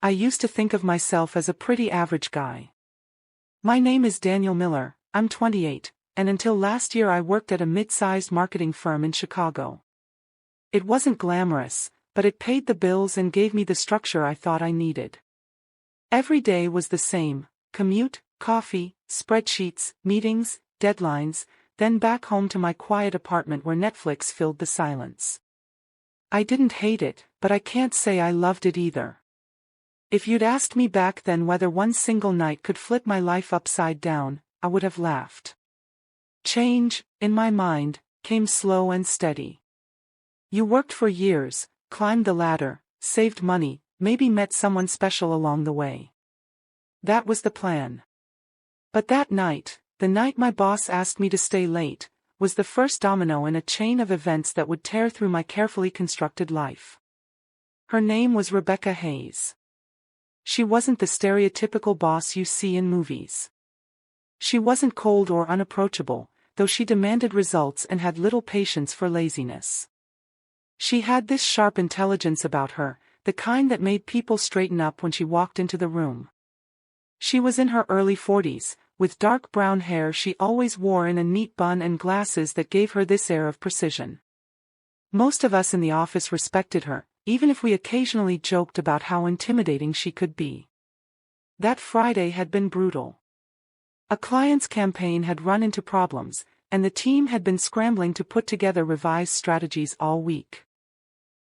I used to think of myself as a pretty average guy. My name is Daniel Miller, I'm 28, and until last year I worked at a mid-sized marketing firm in Chicago. It wasn't glamorous, but it paid the bills and gave me the structure I thought I needed. Every day was the same: commute, coffee, spreadsheets, meetings, deadlines, then back home to my quiet apartment where Netflix filled the silence. I didn't hate it, but I can't say I loved it either. If you'd asked me back then whether one single night could flip my life upside down, I would have laughed. Change, in my mind, came slow and steady. You worked for years, climbed the ladder, saved money, maybe met someone special along the way. That was the plan. But that night, the night my boss asked me to stay late, was the first domino in a chain of events that would tear through my carefully constructed life. Her name was Rebecca Hayes. She wasn't the stereotypical boss you see in movies. She wasn't cold or unapproachable, though she demanded results and had little patience for laziness. She had this sharp intelligence about her, the kind that made people straighten up when she walked into the room. She was in her early 40s, with dark brown hair she always wore in a neat bun and glasses that gave her this air of precision. Most of us in the office respected her, even if we occasionally joked about how intimidating she could be. That Friday had been brutal. A client's campaign had run into problems, and the team had been scrambling to put together revised strategies all week.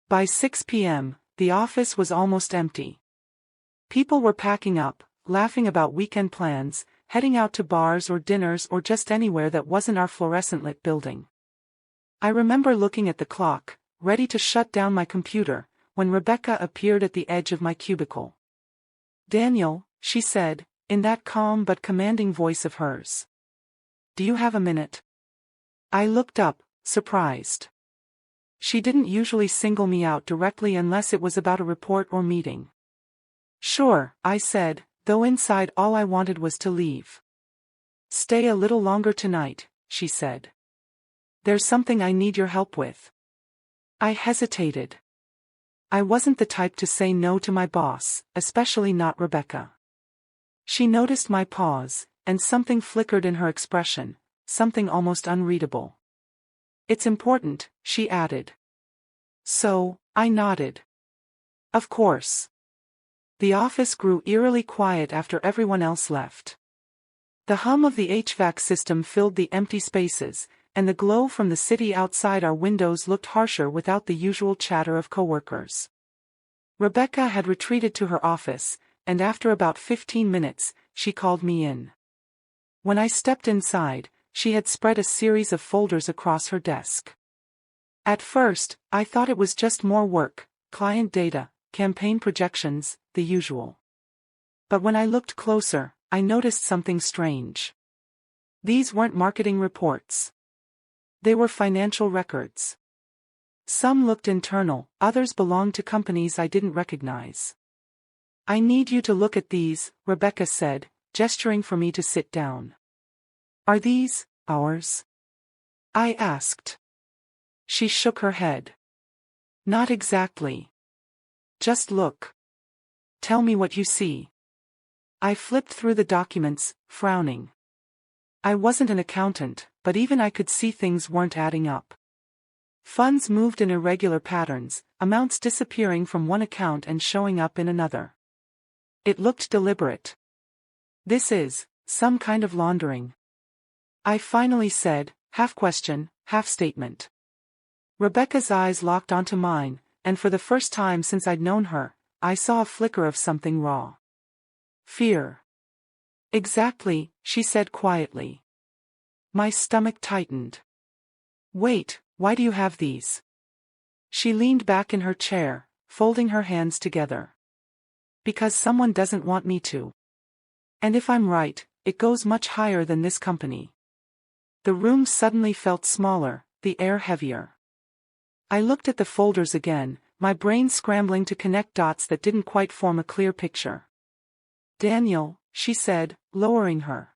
By 6 p.m., the office was almost empty. People were packing up, laughing about weekend plans, heading out to bars or dinners or just anywhere that wasn't our fluorescent-lit building. I remember looking at the clock, ready to shut down my computer, when Rebecca appeared at the edge of my cubicle. "Daniel," she said, in that calm but commanding voice of hers. "Do you have a minute?" I looked up, surprised. She didn't usually single me out directly unless it was about a report or meeting. "Sure," I said, though inside all I wanted was to leave. "Stay a little longer tonight," she said. "There's something I need your help with." I hesitated. I wasn't the type to say no to my boss, especially not Rebecca. She noticed my pause, and something flickered in her expression, something almost unreadable. "It's important," she added. So, I nodded. Of course. The office grew eerily quiet after everyone else left. The hum of the HVAC system filled the empty spaces, and the glow from the city outside our windows looked harsher without the usual chatter of coworkers. Rebecca had retreated to her office, and after about 15 minutes, she called me in. When I stepped inside, she had spread a series of folders across her desk. At first, I thought it was just more work, client data, campaign projections, the usual. But when I looked closer, I noticed something strange. These weren't marketing reports. They were financial records. Some looked internal, others belonged to companies I didn't recognize. "I need you to look at these," Rebecca said, gesturing for me to sit down. "Are these ours?" I asked. She shook her head. "Not exactly. Just look. Tell me what you see." I flipped through the documents, frowning. I wasn't an accountant, but even I could see things weren't adding up. Funds moved in irregular patterns, amounts disappearing from one account and showing up in another. It looked deliberate. "This is some kind of laundering," I finally said, half question, half statement. Rebecca's eyes locked onto mine, and for the first time since I'd known her, I saw a flicker of something raw. Fear. "Exactly," she said quietly. My stomach tightened. "Wait, why do you have these?" She leaned back in her chair, folding her hands together. "Because someone doesn't want me to. And if I'm right, it goes much higher than this company." The room suddenly felt smaller, the air heavier. I looked at the folders again, my brain scrambling to connect dots that didn't quite form a clear picture. "Daniel," she said, lowering her